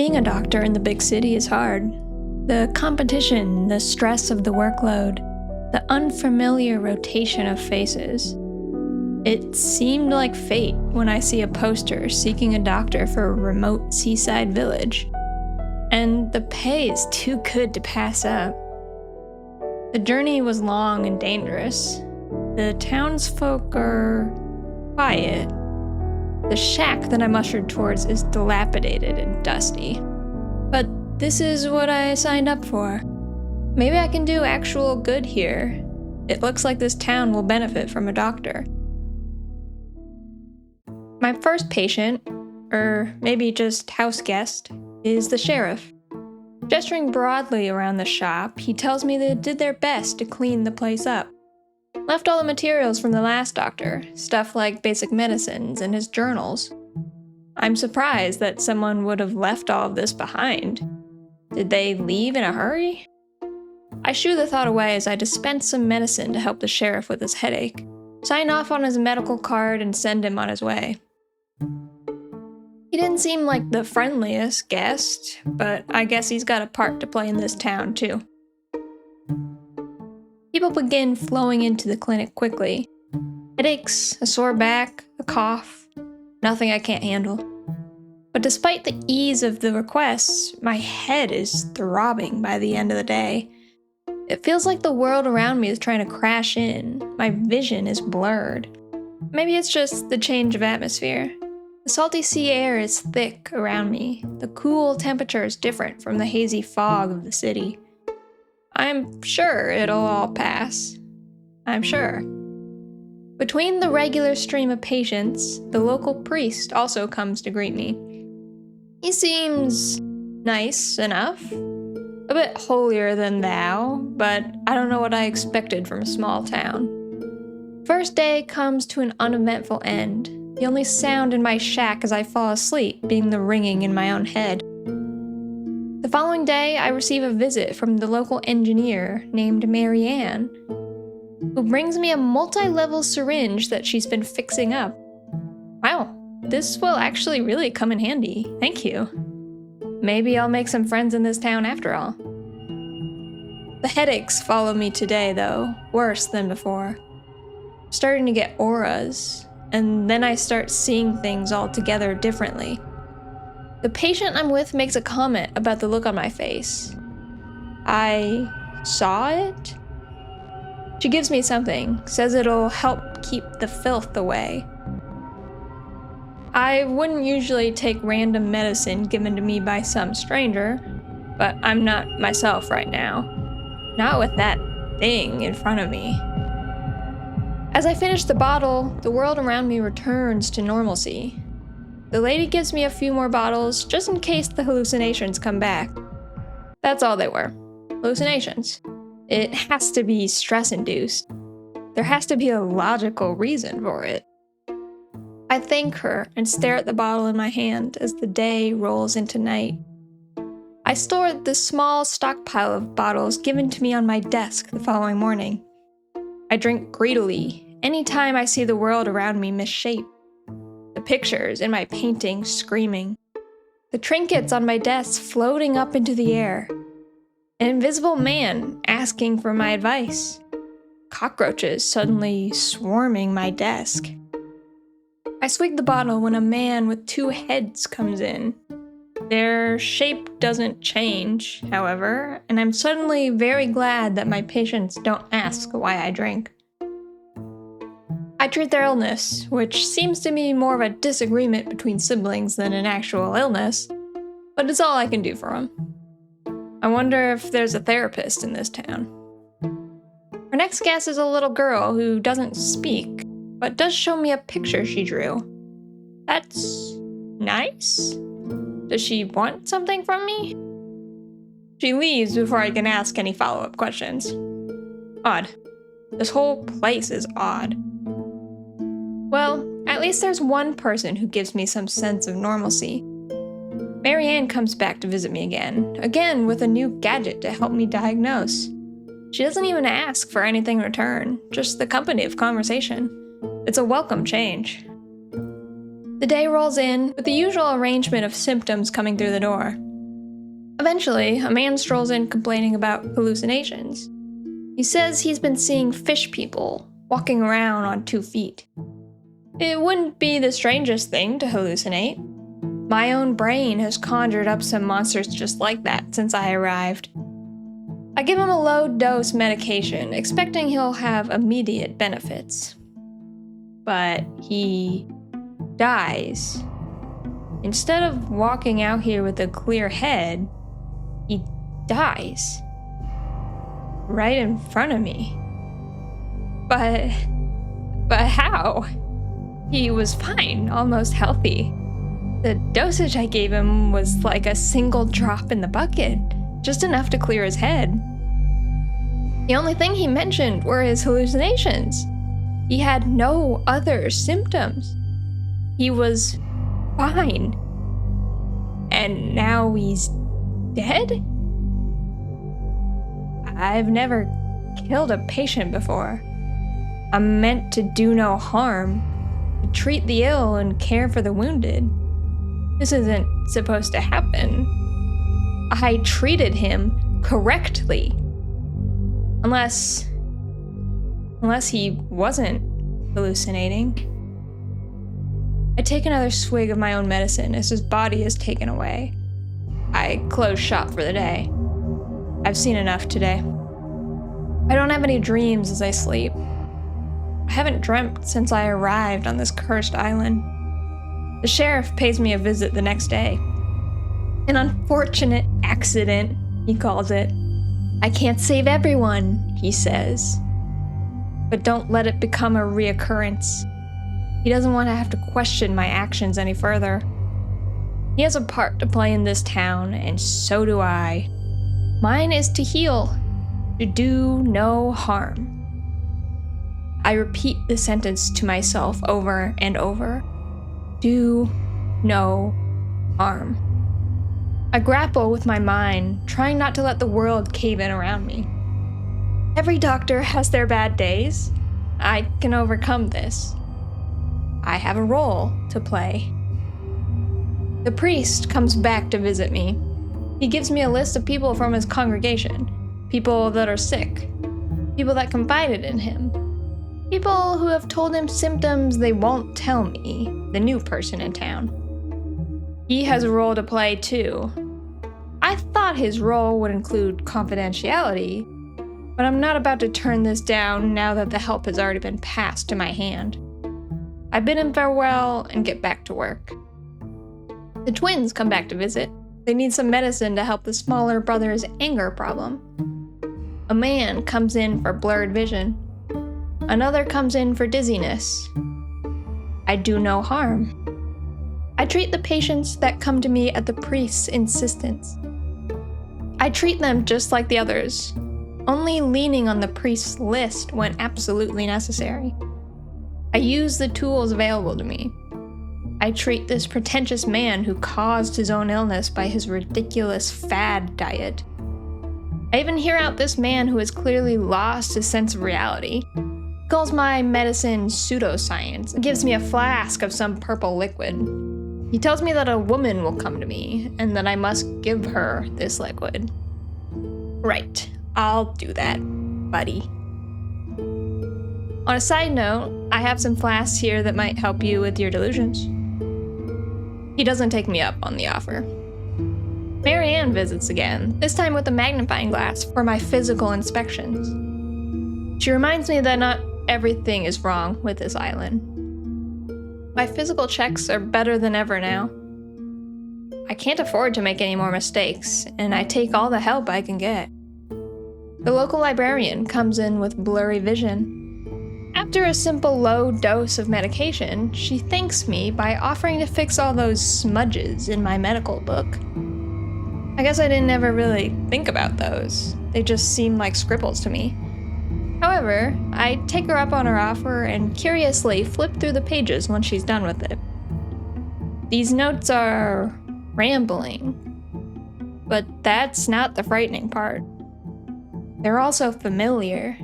Being a doctor in the big city is hard. The competition, the stress of the workload, the unfamiliar rotation of faces. It seemed like fate when I see a poster seeking a doctor for a remote seaside village. And the pay is too good to pass up. The journey was long and dangerous. The townsfolk are quiet. The shack that I'm ushered towards is dilapidated and dusty. But this is what I signed up for. Maybe I can do actual good here. It looks like this town will benefit from a doctor. My first patient, or maybe just house guest, is the sheriff. Gesturing broadly around the shop, he tells me they did their best to clean the place up. Left all the materials from the last doctor, stuff like basic medicines and his journals. I'm surprised that someone would have left all of this behind. Did they leave in a hurry? I shoo the thought away as I dispense some medicine to help the sheriff with his headache, sign off on his medical card, and send him on his way. He didn't seem like the friendliest guest, but I guess he's got a part to play in this town too. People begin flowing into the clinic quickly. Headaches, a sore back, a cough, nothing I can't handle. But despite the ease of the requests, my head is throbbing by the end of the day. It feels like the world around me is trying to crash in. My vision is blurred. Maybe it's just the change of atmosphere. The salty sea air is thick around me. The cool temperature is different from the hazy fog of the city. I'm sure it'll all pass. I'm sure. Between the regular stream of patients, the local priest also comes to greet me. He seems nice enough. A bit holier than thou, but I don't know what I expected from a small town. First day comes to an uneventful end. The only sound in my shack as I fall asleep being the ringing in my own head. The following day, I receive a visit from the local engineer named Marianne, who brings me a multi-level syringe that she's been fixing up. Wow, this will actually really come in handy. Thank you. Maybe I'll make some friends in this town after all. The headaches follow me today, though, worse than before. I'm starting to get auras, and then I start seeing things altogether differently. The patient I'm with makes a comment about the look on my face. I saw it? She gives me something, says it'll help keep the filth away. I wouldn't usually take random medicine given to me by some stranger, but I'm not myself right now. Not with that thing in front of me. As I finish the bottle, the world around me returns to normalcy. The lady gives me a few more bottles just in case the hallucinations come back. That's all they were. Hallucinations. It has to be stress-induced. There has to be a logical reason for it. I thank her and stare at the bottle in my hand as the day rolls into night. I store the small stockpile of bottles given to me on my desk the following morning. I drink greedily anytime I see the world around me misshape. The pictures in my painting screaming. The trinkets on my desk floating up into the air. An invisible man asking for my advice. Cockroaches suddenly swarming my desk. I swig the bottle when a man with two heads comes in. Their shape doesn't change, however, and I'm suddenly very glad that my patients don't ask why I drink. I treat their illness, which seems to be more of a disagreement between siblings than an actual illness, but it's all I can do for them. I wonder if there's a therapist in this town. Our next guest is a little girl who doesn't speak, but does show me a picture she drew. That's nice. Does she want something from me? She leaves before I can ask any follow-up questions. Odd. This whole place is odd. Well, at least there's one person who gives me some sense of normalcy. Marianne comes back to visit me again with a new gadget to help me diagnose. She doesn't even ask for anything in return, just the company of conversation. It's a welcome change. The day rolls in with the usual arrangement of symptoms coming through the door. Eventually, a man strolls in complaining about hallucinations. He says he's been seeing fish people walking around on 2 feet. It wouldn't be the strangest thing to hallucinate. My own brain has conjured up some monsters just like that since I arrived. I give him a low-dose medication, expecting he'll have immediate benefits. But he dies. Instead of walking out here with a clear head, he dies. Right in front of me. But how? He was fine, almost healthy. The dosage I gave him was like a single drop in the bucket, just enough to clear his head. The only thing he mentioned were his hallucinations. He had no other symptoms. He was fine. And now he's dead? I've never killed a patient before. I'm meant to do no harm, to treat the ill and care for the wounded. This isn't supposed to happen. I treated him correctly. Unless he wasn't hallucinating. I take another swig of my own medicine as his body is taken away. I close shop for the day. I've seen enough today. I don't have any dreams as I sleep. I haven't dreamt since I arrived on this cursed island. The sheriff pays me a visit the next day. An unfortunate accident, he calls it. I can't save everyone, he says. But don't let it become a reoccurrence. He doesn't want to have to question my actions any further. He has a part to play in this town, and so do I. Mine is to heal, to do no harm. I repeat the sentence to myself over and over. Do no harm. I grapple with my mind, trying not to let the world cave in around me. Every doctor has their bad days. I can overcome this. I have a role to play. The priest comes back to visit me. He gives me a list of people from his congregation, people that are sick, people that confided in him, people who have told him symptoms they won't tell me, the new person in town. He has a role to play too. I thought his role would include confidentiality, but I'm not about to turn this down now that the help has already been passed to my hand. I bid him farewell and get back to work. The twins come back to visit. They need some medicine to help the smaller brother's anger problem. A man comes in for blurred vision. Another comes in for dizziness. I do no harm. I treat the patients that come to me at the priest's insistence. I treat them just like the others, only leaning on the priest's list when absolutely necessary. I use the tools available to me. I treat this pretentious man who caused his own illness by his ridiculous fad diet. I even hear out this man who has clearly lost his sense of reality. He calls my medicine pseudoscience and gives me a flask of some purple liquid. He tells me that a woman will come to me and that I must give her this liquid. Right, I'll do that, buddy. On a side note, I have some flasks here that might help you with your delusions. He doesn't take me up on the offer. Marianne visits again, this time with a magnifying glass for my physical inspections. She reminds me that not everything is wrong with this island. My physical checks are better than ever now. I can't afford to make any more mistakes, and I take all the help I can get. The local librarian comes in with blurry vision. After a simple low dose of medication, she thanks me by offering to fix all those smudges in my medical book. I guess I didn't ever really think about those. They just seem like scribbles to me. However, I take her up on her offer and curiously flip through the pages when she's done with it. These notes are rambling, but that's not the frightening part. They're also familiar.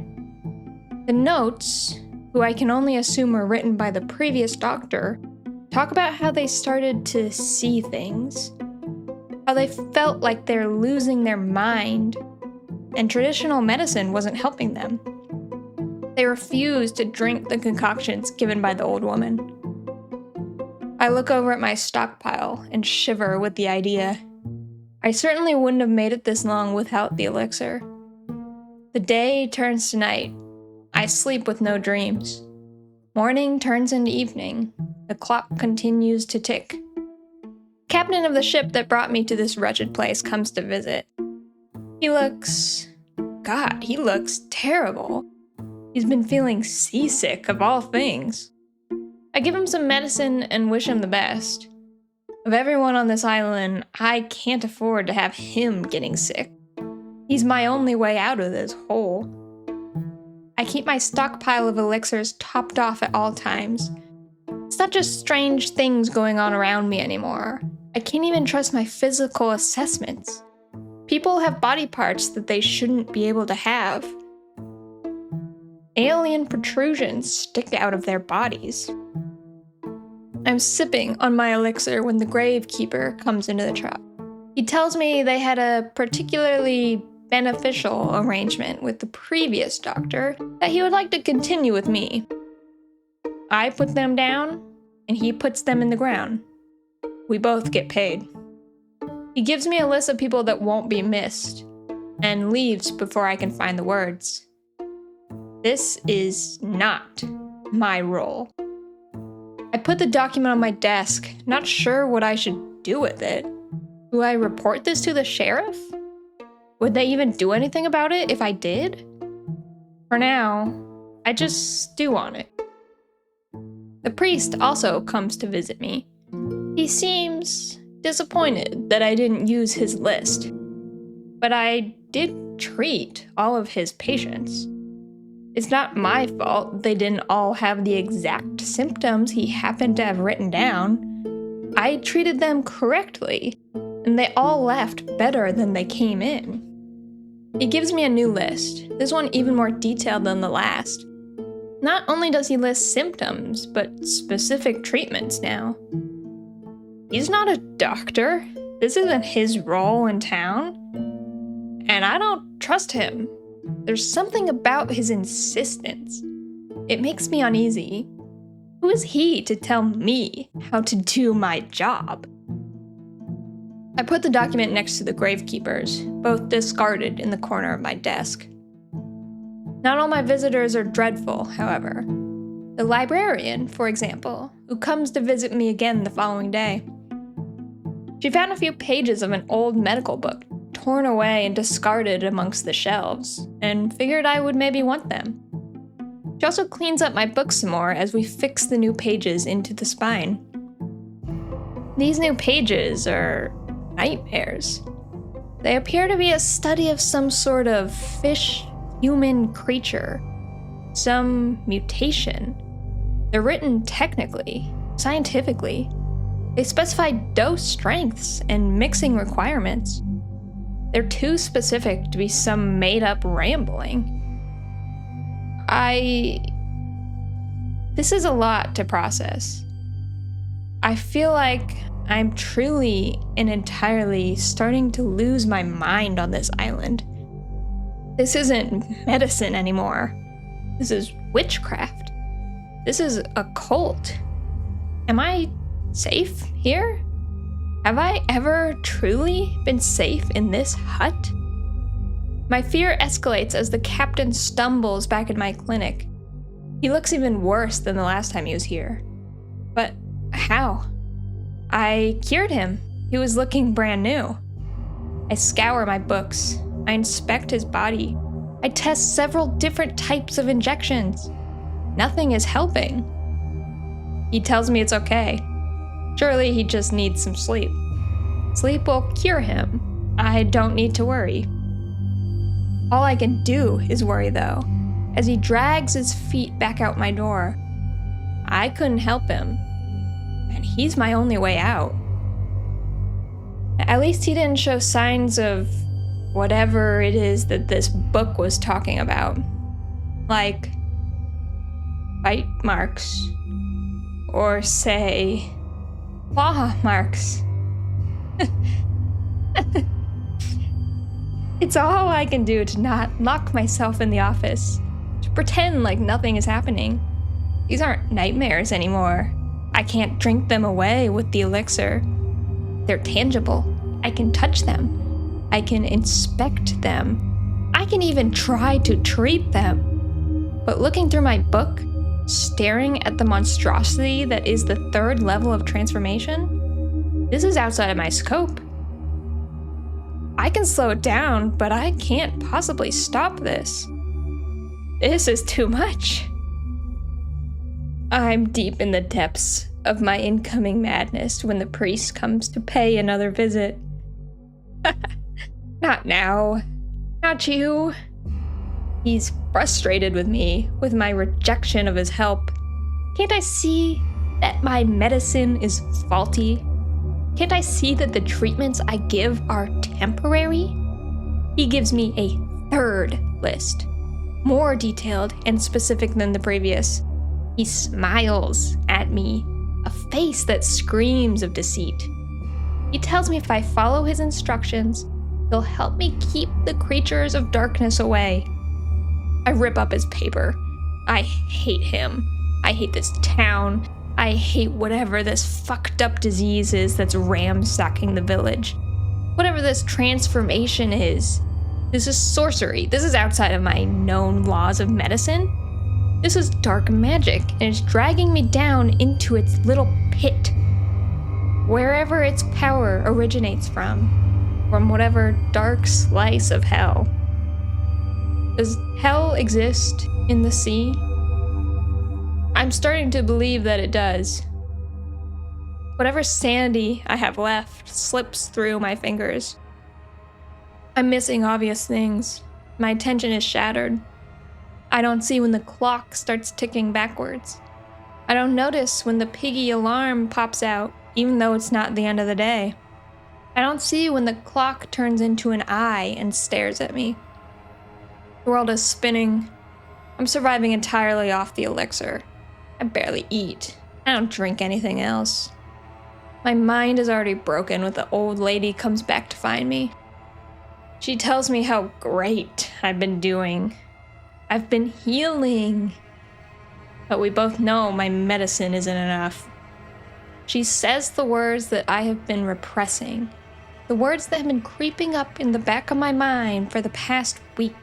The notes, who I can only assume were written by the previous doctor, talk about how they started to see things. how they felt like they're losing their mind, and traditional medicine wasn't helping them. They refused to drink the concoctions given by the old woman. I look over at my stockpile and shiver with the idea. I certainly wouldn't have made it this long without the elixir. The day turns to night. I sleep with no dreams. Morning turns into evening. The clock continues to tick. Captain of the ship that brought me to this wretched place comes to visit. He looks terrible. He's been feeling seasick of all things. I give him some medicine and wish him the best. Of everyone on this island, I can't afford to have him getting sick. He's my only way out of this hole. I keep my stockpile of elixirs topped off at all times. It's not just strange things going on around me anymore. I can't even trust my physical assessments. People have body parts that they shouldn't be able to have. Alien protrusions stick out of their bodies. I'm sipping on my elixir when the gravekeeper comes into the trap. He tells me they had a particularly beneficial arrangement with the previous doctor that he would like to continue with me. I put them down, and he puts them in the ground. We both get paid. He gives me a list of people that won't be missed, and leaves before I can find the words. This is not my role. I put the document on my desk, not sure what I should do with it. Do I report this to the sheriff? Would they even do anything about it if I did? For now, I just stew on it. The priest also comes to visit me. He seems disappointed that I didn't use his list, but I did treat all of his patients. It's not my fault they didn't all have the exact symptoms he happened to have written down. I treated them correctly, and they all left better than they came in. He gives me a new list, this one even more detailed than the last. Not only does he list symptoms, but specific treatments now. He's not a doctor. This isn't his role in town. And I don't trust him. There's something about his insistence. It makes me uneasy. Who is he to tell me how to do my job? I put the document next to the gravekeepers, both discarded in the corner of my desk. Not all my visitors are dreadful, however. The librarian, for example, who comes to visit me again the following day. She found a few pages of an old medical book, torn away and discarded amongst the shelves, and figured I would maybe want them. She also cleans up my books some more as we fix the new pages into the spine. These new pages are nightmares. They appear to be a study of some sort of fish-human creature, some mutation. They're written technically, scientifically. They specify dose strengths and mixing requirements. They're too specific to be some made-up rambling. This is a lot to process. I feel like I'm truly and entirely starting to lose my mind on this island. This isn't medicine anymore. This is witchcraft. This is a cult. Am I safe here? Have I ever truly been safe in this hut? My fear escalates as the captain stumbles back in my clinic. He looks even worse than the last time he was here. But how? I cured him. He was looking brand new. I scour my books. I inspect his body. I test several different types of injections. Nothing is helping. He tells me it's okay. Surely he just needs some sleep. Sleep will cure him. I don't need to worry. All I can do is worry, though, as he drags his feet back out my door. I couldn't help him, and he's my only way out. At least he didn't show signs of whatever it is that this book was talking about. Like bite marks, or say, claw marks. It's all I can do to not lock myself in the office, to pretend like nothing is happening. These aren't nightmares anymore. I can't drink them away with the elixir. They're tangible. I can touch them. I can inspect them. I can even try to treat them. But looking through my book, staring at the monstrosity that is the third level of transformation, this is outside of my scope. I can slow it down, but I can't possibly stop this. This is too much. I'm deep in the depths of my incoming madness when the priest comes to pay another visit. Not now. Not you. He's frustrated with me, with my rejection of his help. Can't I see that my medicine is faulty? Can't I see that the treatments I give are temporary? He gives me a third list, more detailed and specific than the previous. He smiles at me, a face that screams of deceit. He tells me if I follow his instructions, he'll help me keep the creatures of darkness away. I rip up his paper. I hate him. I hate this town. I hate whatever this fucked up disease is that's ransacking the village. Whatever this transformation is. This is sorcery. This is outside of my known laws of medicine. This is dark magic, and it's dragging me down into its little pit. Wherever its power originates from whatever dark slice of hell. Does hell exist in the sea? I'm starting to believe that it does. Whatever sanity I have left slips through my fingers. I'm missing obvious things. My attention is shattered. I don't see when the clock starts ticking backwards. I don't notice when the piggy alarm pops out, even though it's not the end of the day. I don't see when the clock turns into an eye and stares at me. The world is spinning. I'm surviving entirely off the elixir. I barely eat. I don't drink anything else. My mind is already broken when the old lady comes back to find me. She tells me how great I've been doing. I've been healing. But we both know my medicine isn't enough. She says the words that I have been repressing. The words that have been creeping up in the back of my mind for the past week.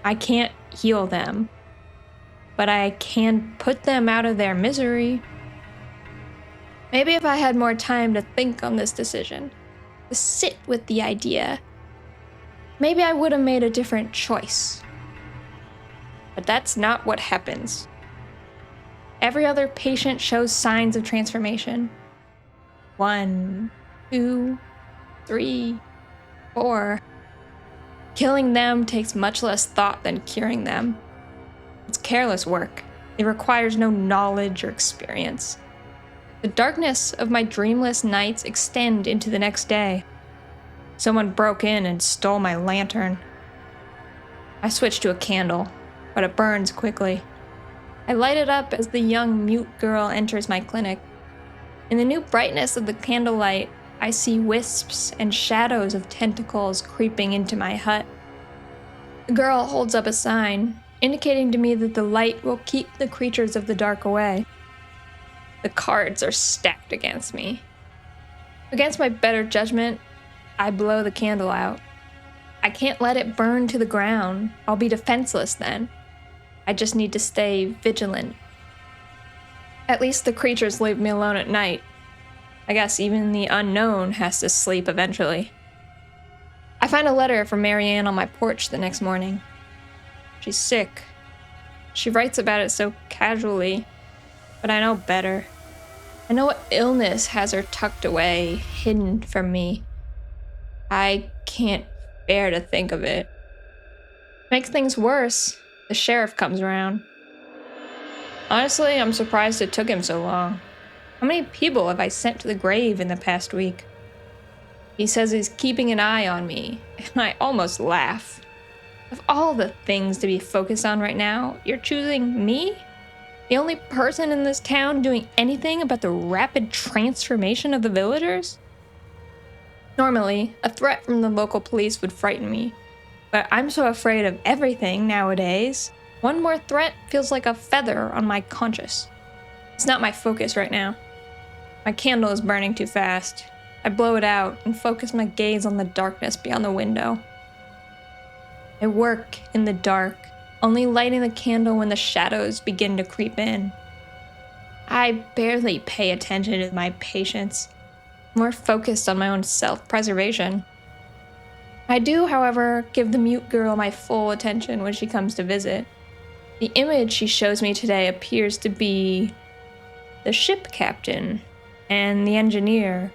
I can't heal them, but I can put them out of their misery. Maybe if I had more time to think on this decision, to sit with the idea, maybe I would have made a different choice. But that's not what happens. Every other patient shows signs of transformation. 1, 2, 3, 4. Killing them takes much less thought than curing them. It's careless work. It requires no knowledge or experience. The darkness of my dreamless nights extend into the next day. Someone broke in and stole my lantern. I switch to a candle, but it burns quickly. I light it up as the young mute girl enters my clinic. In the new brightness of the candlelight, I see wisps and shadows of tentacles creeping into my hut. The girl holds up a sign, indicating to me that the light will keep the creatures of the dark away. The cards are stacked against me. Against my better judgment, I blow the candle out. I can't let it burn to the ground. I'll be defenseless then. I just need to stay vigilant. At least the creatures leave me alone at night. I guess even the unknown has to sleep eventually. I find a letter from Marianne on my porch the next morning. She's sick. She writes about it so casually, but I know better. I know what illness has her tucked away, hidden from me. I can't bear to think of it. Makes things worse. The sheriff comes around. Honestly, I'm surprised it took him so long. How many people have I sent to the grave in the past week? He says he's keeping an eye on me, and I almost laugh. Of all the things to be focused on right now, you're choosing me? The only person in this town doing anything about the rapid transformation of the villagers? Normally, a threat from the local police would frighten me, but I'm so afraid of everything nowadays. One more threat feels like a feather on my conscience. It's not my focus right now. My candle is burning too fast. I blow it out and focus my gaze on the darkness beyond the window. I work in the dark, only lighting the candle when the shadows begin to creep in. I barely pay attention to my patients, more focused on my own self-preservation. I do, however, give the mute girl my full attention when she comes to visit. The image she shows me today appears to be the ship captain and the engineer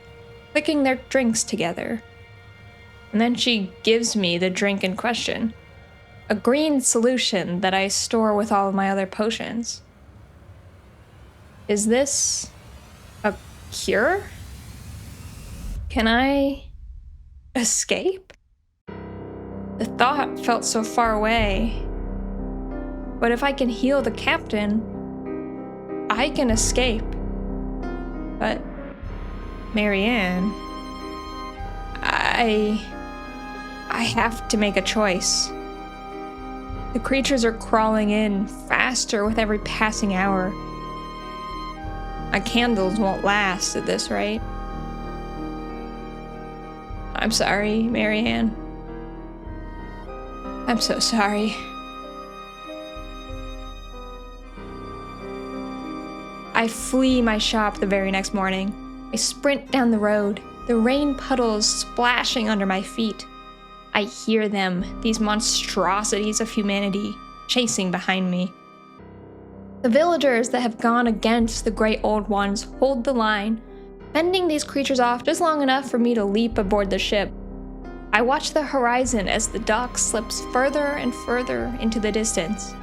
clicking their drinks together. And then she gives me the drink in question, a green solution that I store with all of my other potions. Is this a cure? Can I escape? The thought felt so far away. But if I can heal the captain, I can escape. But Marianne, I have to make a choice. The creatures are crawling in faster with every passing hour. My candles won't last at this rate. I'm sorry, Marianne. I'm so sorry. I flee my shop the very next morning. I sprint down the road, the rain puddles splashing under my feet. I hear them, these monstrosities of humanity, chasing behind me. The villagers that have gone against the great old ones hold the line, fending these creatures off just long enough for me to leap aboard the ship. I watch the horizon as the dock slips further and further into the distance,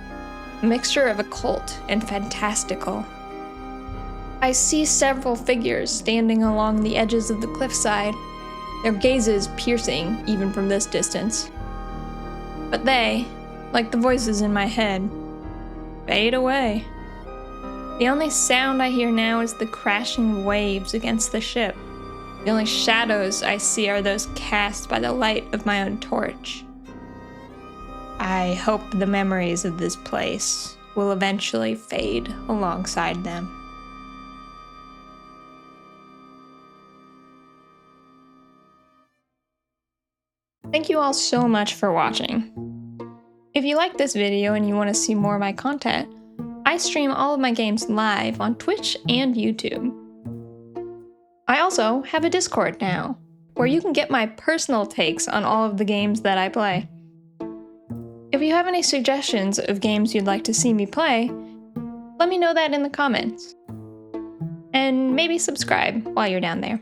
a mixture of occult and fantastical. I see several figures standing along the edges of the cliffside, their gazes piercing even from this distance. But they, like the voices in my head, fade away. The only sound I hear now is the crashing waves against the ship. The only shadows I see are those cast by the light of my own torch. I hope the memories of this place will eventually fade alongside them. Thank you all so much for watching. If you like this video and you want to see more of my content, I stream all of my games live on Twitch and YouTube. I also have a Discord now, where you can get my personal takes on all of the games that I play. If you have any suggestions of games you'd like to see me play, let me know that in the comments. And maybe subscribe while you're down there.